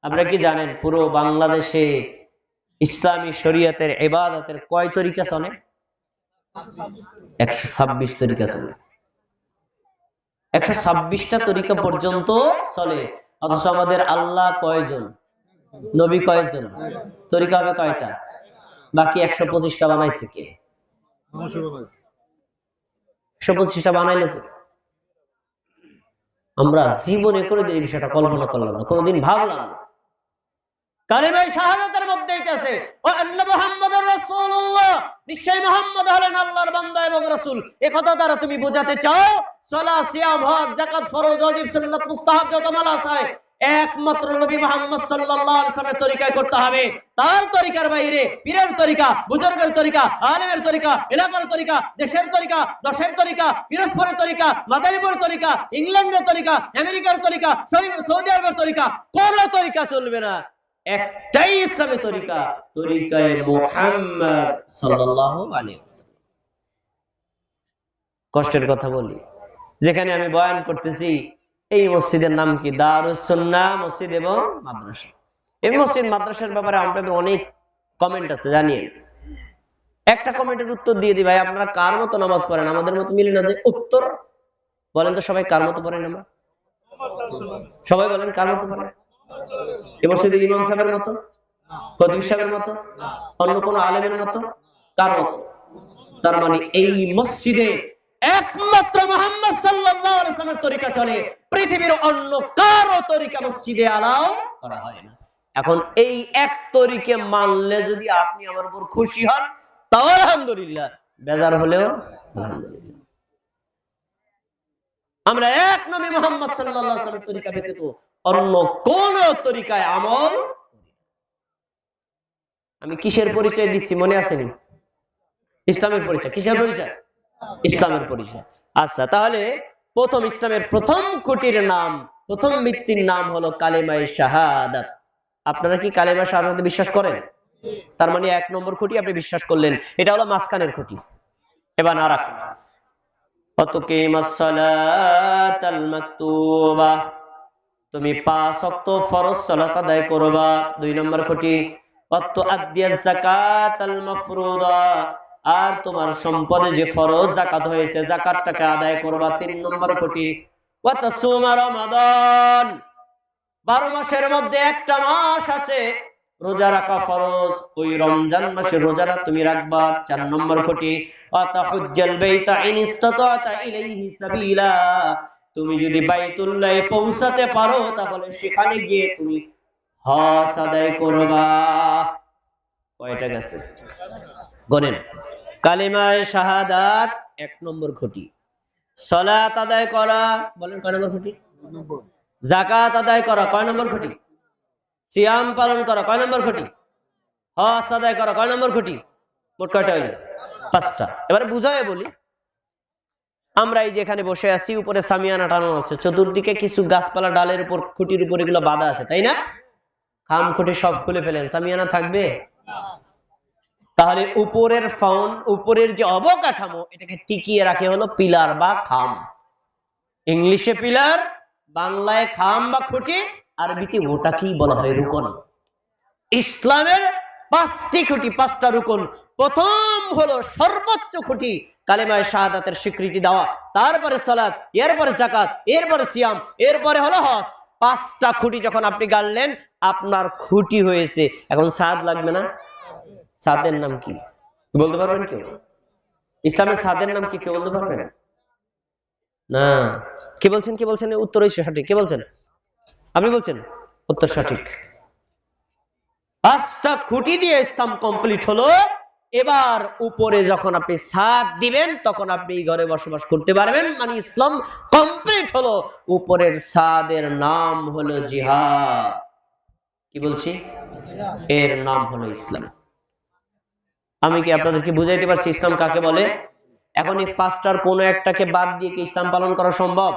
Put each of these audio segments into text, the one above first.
আপনারা কি জানেন পুরো বাংলাদেশে ইসলামী শরীয়তের ইবাদতের কয় তরিকা চলে? 126 তরিকা চলে। 126টা তরিকা পর্যন্ত চলে। অথচ আমাদের আল্লাহ কয়জন, নবী কয়জন, তরিকা হবে কয়টা? বাকি 125টা বানাইছে কে? 125টা বানাইলো কে? আমরা জীবনে কোনোদিন এই বিষয়টা কল্পনা করলাম না, কোনোদিন ভাবলাম না। কালিমায়ে শাহাদাতের মধ্যেই আছে ও আন্না মুহাম্মাদুর রাসূলুল্লাহ, নিশ্চয়ই মুহাম্মদ হলেন আল্লাহর বান্দা এবং রাসূল। এই কথা দ্বারা তুমি বোঝাতে চাও সালাত, সিয়াম, হজ, যাকাত, ফরজ, ওয়াজিব, সুন্নাত, মুস্তাহাব যত মাল আছে একমাত্র নবী মুহাম্মদ সাল্লাল্লাহু আলাইহি ওয়াসাল্লামের তরিকায় করতে হবে। তার তরিকার বাইরে পীরের তরিকা, বুজুর্গের তরিকা, আলেমের তরিকা, এলাকার তরিকা, দেশের তরিকা, দশের তরিকা, পিরোজপুরের তরিকা, মাদারীপুরের তরিকা, ইংল্যান্ডের তরিকা, আমেরিকার তরিকা, সৌদি আরবের তরিকা, কোন তরিকা চলবে না। একটাই ইসলামের তরিকা, তরিকায়ে মুহাম্মদ সাল্লাল্লাহু আলাইহি ওয়াসাল্লাম। কষ্টের কথা বলি, যেখানে আমি বয়ান করতেছি এই মসজিদের নাম কি? দারুস সুন্নাহ মসজিদ এবং মাদ্রাসা। এই মসজিদ মাদ্রাসার ব্যাপারে আপনাদের অনেক কমেন্ট আছে, জানিয়ে একটা কমেন্টের উত্তর দিয়ে দিই, ভাই আপনারা কার মতো নামাজ পড়েন? আমাদের মতো মিলে না যে উত্তর বলেন তো, সবাই কার মতো পড়েন? আমরা সবাই বলেন কার মতো পড়েন? এই মসজিদের ইমাম সাহেবের মতো, খতিব সাহেবের মতো, অন্য কোন আলেমের মতো? কার মতো? তার মানে এই মসজিদে একমাত্র মুহাম্মদ সাল্লাল্লাহু আলাইহি ওয়াসাল্লামের তরিকা চলে, পৃথিবীর অন্য কারো তরিকা মসজিদে আলাও করা হয় না। এখন এই এক তরিকে মানলে যদি আপনি আমার উপর খুশি হন তাও আলহামদুলিল্লাহ, বেজার হলেও আলহামদুলিল্লাহ। আমরা এক নবী মুহাম্মদ সাল্লাল্লাহু আলাইহি ওয়াসাল্লামের তরিকা ব্যতীত অন্য কোন তরিকায় আমল। আমি কিসের পরিচয় দিচ্ছি মনে আসেনি? ইসলামের পরিচয়। কিসের পরিচয়? ইসলামের পরিচয়। আচ্ছা, তাহলে প্রথম ইসলামের প্রথম খুঁটির নাম, প্রথম ভিত্তির নাম হলো কালিমায়ে শাহাদাত। আপনারা কি কালিমায়ে শাহাদাতে বিশ্বাস করেন? তার মানে 1 নম্বর খুঁটি আপনি বিশ্বাস করলেন, এটা হলো মাঝখানের খুঁটি। এবার আর একটা, আতুকিমাস সালাতাল মাকতুবা, তুমি 5 ওয়াক্ত ফরজ সালাত আদায় করবা, 2 নম্বর খুঁটি। ওয়াতু আদিয়াজ যাকাতাল মাফরুদা, আর তোমার সম্পদে যে ফরজ যাকাত হয়েছে যাকাতটাকে আদায় করবা, 3 নম্বর খুঁটি। ওয়াতাসুমা রমাদান, 12 মাসের মধ্যে একটা মাস আছে রোজা রাখা ফরজ, ওই রমজান মাসে রোজাটা তুমি রাখবা, 4 নম্বর খুঁটি। ওয়াতাহুজ্জাল বাইতা ইন ইসতাতা ইলাইহি সাবিলা, তুমি যদি বাইতুল্লাহে পৌঁছাতে পারো তাহলে সেখানে গিয়ে তুমি হজ আদায় করবা। কয়টা গেছে গনেন? কালিমায়ে শাহাদাত 1 নম্বর খুঁটি। সালাত আদায় করা, বলেন কয় নম্বর খুঁটি? যাকাত আদায় করা কয় নম্বর খুঁটি? সিয়াম পালন করা কয় নম্বর খুঁটি? হজ আদায় করা কয় নম্বর খুঁটি? মোট কয়টা হইল? 5টা। এবারে বুঝায় বলি, আমরা এই যে এখানে বসে আছি, উপরে সামিয়ানা টানো আছে, চতুর্দিকে কিছু গাছপালা ডালের উপর, খুঁটির উপর এগুলো বাঁধা আছে, তাই না? খাম খুঁটি সব খুলে ফেলেন, সামিয়ানা থাকবে? তাহলে উপরের ফাউন, উপরের যে অবকাঠামো, এটাকে টিকিয়ে রাখে হলো পিলার বা খাম। ইংলিশে পিলার, বাংলায় খাম বা খুঁটি, আরবিতে ওটাকেই বলা হয় রুকন। ইসলামের 5টি খুঁটি, 5টা রুকন। প্রথম হলো সর্বোচ্চ খুঁটি কালিমায়ে শাহাদাতের স্বীকৃতি দেওয়া, তারপরে সালাত, এরপরে যাকাত, এরপরে সিয়াম, এরপরে হলো হজ। 5টা খুঁটি যখন আপনি গাড়লেন আপনার খুঁটি হয়েছে। এখন সাদ লাগবে না? সাদের নাম কি বলতে পারবেন কেউ? ইসলামের সাদের নাম কি কেউ বলতে পারবেন? না। কে বলছেন? কে বলছেন উত্তর সঠিক? কে বলছেন? আপনি বলছেন উত্তর সঠিক। 5টা খুঁটি দিয়ে ইসলাম কমপ্লিট হলো। এবার উপরে যখন আপনি ছাদ দিবেন তখন আপনি এই ঘরে বসবাস করতে পারবেন, মানে ইসলাম কমপ্লিট হলো। উপরের ছাদের নাম হলো জিহাদ। কি বলছি? এর নাম হলো ইসলাম। আমি কি আপনাদেরকে বুঝাইতে পারছি ইসলাম কাকে বলে? এখন এই 5টার কোন একটাকে বাদ দিয়ে কি ইসলাম পালন করা সম্ভব?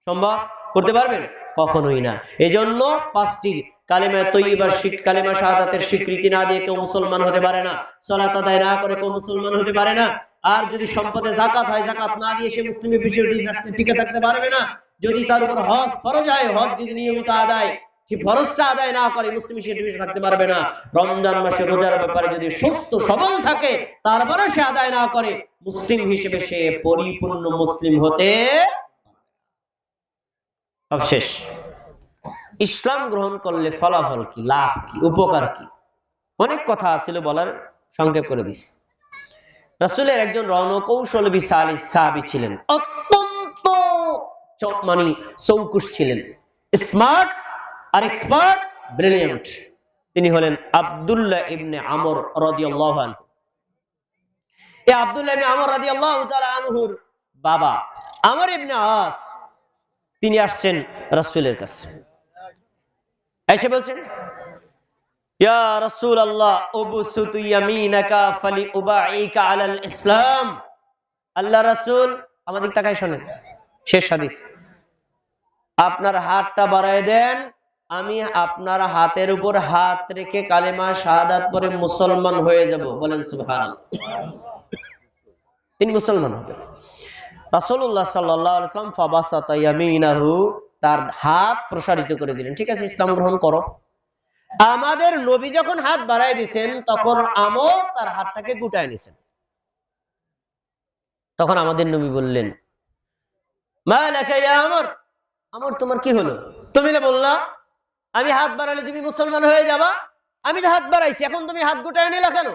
সম্ভব করতে পারবেন? কখনোই না। এজন্য 5টি কালিমা তৈয়বা, কালিমা শাহাদাতের স্বীকৃতি না দিয়ে কেউ মুসলমান হতে পারে না। সালাত আদায় না করে কেউ মুসলমান হতে পারে না। আর যদি সম্পদে যাকাত হয়, যাকাত না দিয়ে সে মুসলিমের বিষয়টি টিকে থাকতে পারবে না। যদি তার উপর হজ ফরজ হয়, হজ যদি নিয়মিত আদায় সে ফরজটা আদায় না করে মুসলিম হিসেবে থাকতে পারবে না। রমজান মাসে রোজার ব্যাপারে যদি সুস্থ সবল থাকে তারপরে সে আদায় না করে মুসলিম হিসেবে সে পরিপূর্ণ মুসলিম হতে শেষ। ইসলাম গ্রহণ করলে ফলাফল কি, লাভ কি, উপকার কি? অনেক কথা ছিল বলার, সংক্ষেপ করে দিছি। রাসূলের একজন রণকৌশলবিশালী সাহাবী ছিলেন, অত্যন্ত মানে চৌকুশ ছিলেন, স্মার্ট আর এক্সপার্ট, ব্রিলিয়ান্ট। তিনি হলেন আব্দুল্লাহ ইবনে আমর রাদিয়াল্লাহু আনহু। এই আব্দুল্লাহ ইবনে আমর রাদিয়াল্লাহু তাআলা আনহুর বাবা আমর ইবনে আস তিনি আসছেন রাসূলের কাছে, এসে বলছেন, ইয়া রাসূলুল্লাহ উবসুতু ইয়ামিনাকা ফালিউবাইকা আলাল ইসলাম। আল্লাহ রাসূল, আমাদের তাকায় শুনেন, শেষ হাদিস, আপনার হাতটা বাড়ায় দেন, আমি আপনার হাতের উপর হাত রেখে কালেমা শাহাদাত পড়ে মুসলমান হয়ে যাব। বলেন সুবহানাল্লাহ। তিনি মুসলমান হবেন। রাসূলুল্লাহ সাল্লাল্লাহু আলাইহি ওয়াসাল্লাম ফাবাসাতা ইয়ামিনাহু, তার হাত প্রসারিত করে দিলেন, ঠিক আছে ইসলাম গ্রহণ করো। আমাদের নবী যখন হাত বাড়ায় দিয়েছেন তখন আমর তার হাতটাকে গুটায় নিয়েছেন। তখন আমাদের নবী বললেন, মা লাকা ইয়া আমর, আমর তোমার কি হলো? তুমি না বললা আমি হাত বাড়ালে তুমি মুসলমান হয়ে যাবা? আমি তো হাত বাড়াইছি, এখন তুমি হাত গুটায় নিলা কেন?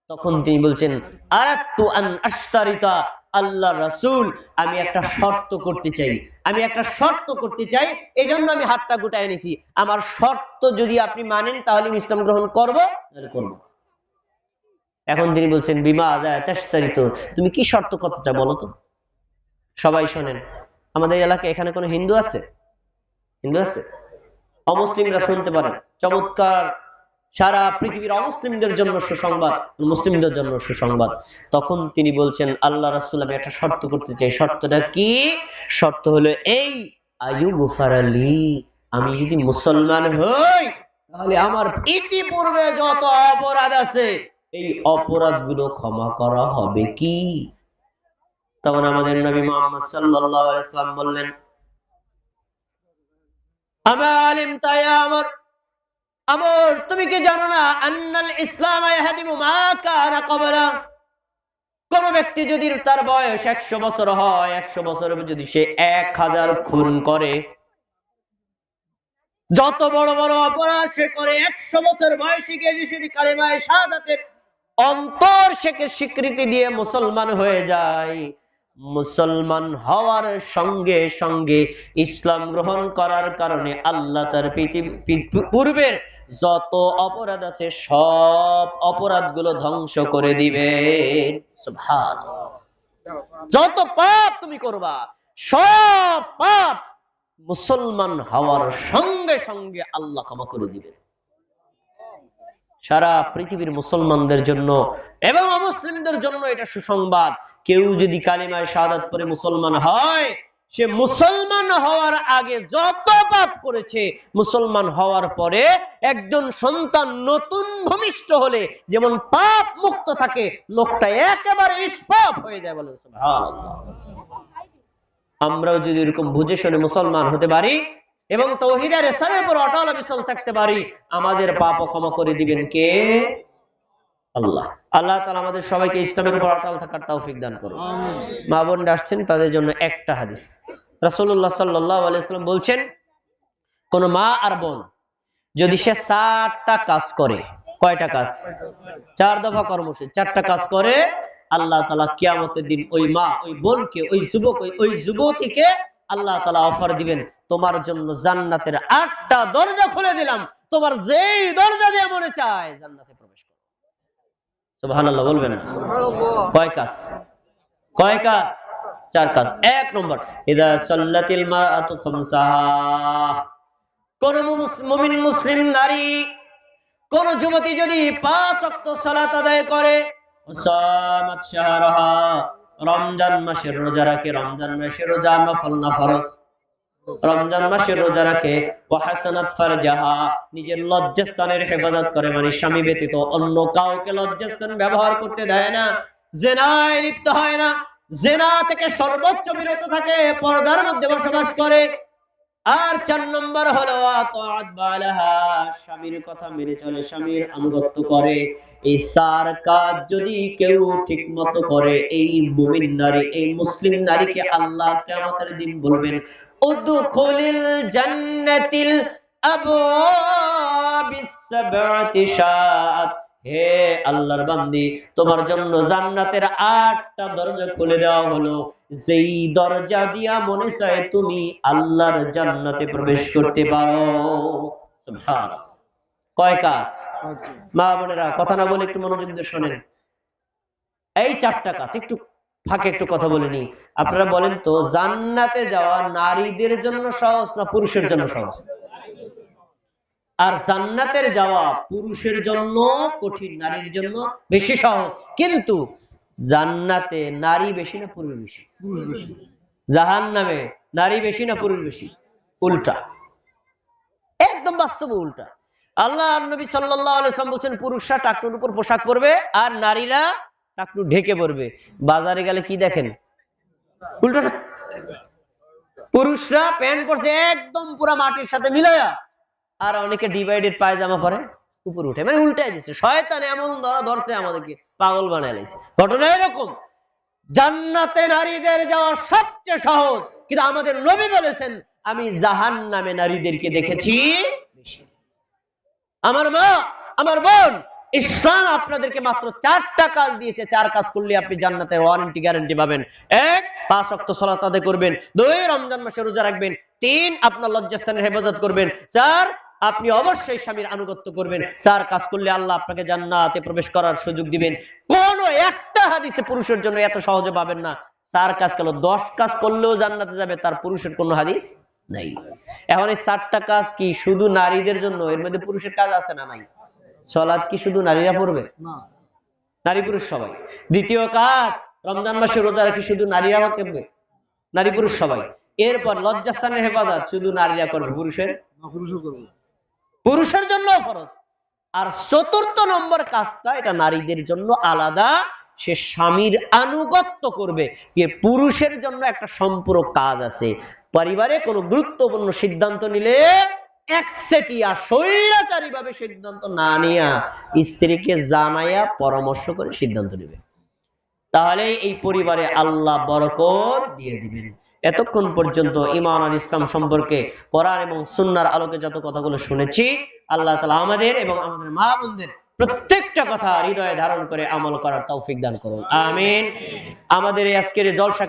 তখন তিনি বলছেন, আরাতু আন আশতারিতা, আল্লাহ রাসূল আমি একটা শর্ত করতে চাই, আমি একটা শর্ত করতে চাই, এজন্য আমি হাতটা গুটায় নিছি। আমার শর্ত যদি আপনি মানেন তাহলে আমি ইসলাম গ্রহণ করব, তাহলে করব। এখন তিনি বলছেন, বিমা আযা তাশতারিতু, তুমি কি শর্ত করতে চাও বলো তো? সবাই শোনেন, আমাদের এলাকায় এখানে কোনো হিন্দু আছে? হিন্দু আছে? অমুসলিমরা শুনতে পারেন, চমৎকার, সারা পৃথিবীর অমুসলিমদের জন্য সুসংবাদ, মুসলিমদের জন্য সুসংবাদ। তখন তিনি বলছেন, আল্লাহ রাসূল আমি একটা শর্ত করতে চাই। শর্তটা কি? শর্ত হলো এই, আয়ুগফারালি, আমি যদি মুসলমান হই তাহলে আমার ইতিপূর্বে যত অপরাধ আছে এই অপরাধগুলো ক্ষমা করা হবে কি? তখন আমাদের নবী মুহাম্মদ সাল্লাল্লাহু আলাইহি ওয়াসাল্লাম বললেন, আমা আলিমতা ইয়া আমর, আমর তুমি কি জানো না আন্নাল ইসলাম ইয়াহদিমু মা কানা ক্বাবলা, কোন ব্যক্তি যদি তার বয়স 100 বছর হয়, 100 বছরের যদি সে 1000 খুন করে, যত বড় বড় অপরাধ সে করে, 100 বছর বয়সে গিয়ে যদি কালেমা শাহাদাতের অন্তর থেকে স্বীকৃতি দিয়ে মুসলমান হয়ে যায়, মুসলমান হওয়ার সঙ্গে সঙ্গে ইসলাম গ্রহণ করার কারণে আল্লাহ তার পূর্বের যত অপরাধ আছে সব অপরাধগুলো ধ্বংস করে দিবেন। সুবহানাল্লাহ। যত পাপ তুমি করবা সব পাপ মুসলমান হওয়ার সঙ্গে সঙ্গে আল্লাহ ক্ষমা করে দিবেন। সারা পৃথিবীর মুসলমানদের জন্য এবং অমুসলিমদের জন্য এটা সুসংবাদ, কেউ যদি কালিমা শাহাদাত পড়ে মুসলমান হয়, সে মুসলমান হওয়ার আগে যত পাপ করেছে মুসলমান হওয়ার পরে একজন সন্তান নতুন ভূমিষ্ঠ হলে যেমন পাপ মুক্ত থাকে, লোকটা একেবারে নিষ্পাপ হয়ে যায়। বলেন সুবহানাল্লাহ। আমরাও যদি এরকম বুঝে শুনে মুসলমান হতে পারি এবং তাওহীদের রিসালাতের উপর অটল অবিচল থাকতে পারি, আমাদের পাপ ক্ষমা করে দিবেন কে? আল্লাহ। আল্লাহ তাআলা আমাদের সবাইকে ইসলামের উপর অটল থাকার তৌফিক দান করুন। মা বোনরা আসছেন, তাদের জন্য একটা হাদিস। রাসূলুল্লাহ সাল্লাল্লাহু আলাইহি ওয়াসাল্লাম বলছেন, কোন মা আর বোন যদি সে 4টা কাজ করে, কয়টা কাজ? 4 দফা কর্মসূচি, 4টা কাজ করে, আল্লাহ তাআলা কিয়ামতের দিন ওই মা, ওই বোনকে, ওই যুবক, ওই যুবতীকে আল্লাহ তাআলা অফার দিবেন, তোমার জন্য জান্নাতের 8টা দরজা খুলে দিলাম, তোমার যেই দরজা দিয়ে মনে চায় জান্নাতে প্রবেশ করো। সুবহানাল্লাহ বলবেন না? কয় কাজ? কয় কাজ? 4 কাজ। 1 নম্বর, ইযা সাল্লাতিল মারআতু খামসাহা, কোন মুমিন মুসলিম নারী, কোন যুবতী যদি 5 ওয়াক্ত সালাত আদায় করে, সামাত শাহরাহা, রমজান মাসের রোজা রাখে, রমজান মাসের রোজা নফল না ফরজ, রমজান মাসের রোজা রাখে, ওয়া হাসানাত ফারজাহা, নিজের লজ্জাস্থানের হেফাজত করে, মানে স্বামী ব্যতীত অন্য কাউকে লজ্জাস্থান ব্যবহার করতে দেয় না, জিনায় লিপ্ত হয় না, জিনা থেকে সর্বোচ্চ বিরত থাকে, পর্দার মধ্যে বসবাস করে, আর 4 নম্বর হলো আতাআত বালাহা, স্বামীর কথা মেনে চলে, স্বামীর আনুগত্য করে। এই 4 কাজ যদি কেউ ঠিক মতো করে, এই মুমিন নারী, এই মুসলিম নারীকে আল্লাহ কিয়ামতের দিন বলবেন উদখুলিল জান্নাতিল আবওয়াবিস সাবআতি শাআত, হে আল্লাহর বান্দি, তোমার জন্য জান্নাতের 8টা দরজা খুলে দেওয়া হলো, যেই দরজা দিয়া মনে চায় তুমি আল্লাহর জান্নাতে প্রবেশ করতে পারো। সুবহানাল্লাহ। কয় কাজ? মা বোনেরা কথা না বলে একটু মনোযোগ দিয়ে শোনেন। এই 4টা কাজ, একটু ফাঁকে একটু কথা বলে নি। আপনারা বলেন তো, জান্নাতে যাওয়া নারীদের জন্য সহজ না পুরুষের জন্য সহজ? আর জান্নাতের যাওয়া পুরুষের জন্য কঠিন, নারীর জন্য বেশি সহজ। কিন্তু জান্নাতে নারী বেশি না পুরুষ বেশি? জাহান্নামে নারী বেশি না পুরুষ বেশি? উল্টা, একদম বাস্তব উল্টা। আল্লাহ নবী সাল্লাল্লাহু আলাইহি ওয়াসাল্লাম বলেন পুরুষরা টাকনুর উপর পোশাক পরবে আর নারীরা টাকনু ঢেকে পরবে। বাজারে গেলে কি দেখেন? উল্টাটা। পুরুষরা প্যান্ট পরছে একদম পুরো মাটির সাথে মিলায়া, আর অনেকে ডিভাইডেড পায়জামা পরে উপর উঠে, মানে উল্টাই দিচ্ছে। শয়তান এমন ধরছে আমাদেরকে, পাগল বানায় লাইছে। ঘটনা এরকম। জান্নাতে নারীদের যাওয়া সবচেয়ে সহজ, কিন্তু আমাদের নবী বলেছেন আমি জাহান্নামে নারীদেরকে দেখেছি বেশি। আমার মা, আমার বোন, ইসলাম আপনাদেরকে মাত্র 4টা কাজ দিয়েছে। 4 কাজ করলে আপনি জান্নাতের ওয়ারেন্টি গ্যারান্টি পাবেন। 1, 5 ওয়াক্ত সালাত আদায় করবেন। 2, রমজান মাসে রোজা রাখবেন। 3, আপনার লজ্জাস্থানের হেফাজত করবেন। 4, আপনি অবশ্যই স্বামীর আনুগত্য করবেন। 4 কাজ করলে আল্লাহ আপনাকে জান্নাতে প্রবেশ করার সুযোগ দিবেন। কোন একটা হাদিসে পুরুষের জন্য এত সহজে পাবেন না। 4 কাজ করলো, 10 কাজ করলেও জান্নাতে যাবে, তার পুরুষের কোনো হাদিস নাই। এখন এই 4টা কাজ কি শুধু নারীদের জন্য? এর মধ্যে পুরুষের কাজ আছে না নাই? সালাত কি শুধু নারীরা পড়বে? না, নারী পুরুষ সবাই। দ্বিতীয় কাজ, রমজান মাসে রোজা রাখি শুধু নারীরা করবে? নারী পুরুষ সবাই। এরপর লজ্জাস্থানের হেফাজত শুধু নারীরা করবে? পুরুষের? পুরুষের জন্য ফরজ। আর 4র্থ নম্বর কাজটা, এটা নারীদের জন্য আলাদা, সে স্বামীর আনুগত্য করবে। পুরুষের জন্য একটা সম্পূর্ণ কাজ আছে। পরিবারে কোনো গুরুত্বপূর্ণ সিদ্ধান্ত নিলে একচেটিয়া স্বৈরাচারী ভাবে সিদ্ধান্ত না নিয়া স্ত্রীকে জানাইয়া পরামর্শ করে সিদ্ধান্ত নেবে, তাহলে এই পরিবারে আল্লাহ বরকত দিয়ে দিবেন। এতক্ষণ পর্যন্ত ঈমান আর ইসলাম সম্পর্কে কোরআন এবং সুন্নাহর আলোকে যত কথাগুলো শুনেছি, আল্লাহ তাআলা আমাদের এবং আমাদের মা বোনদের প্রত্যেকটা কথা হৃদয়ে ধারণ করে আমল করার তৌফিক দান করুন। আমিন। আমাদের এই আজকের জলসা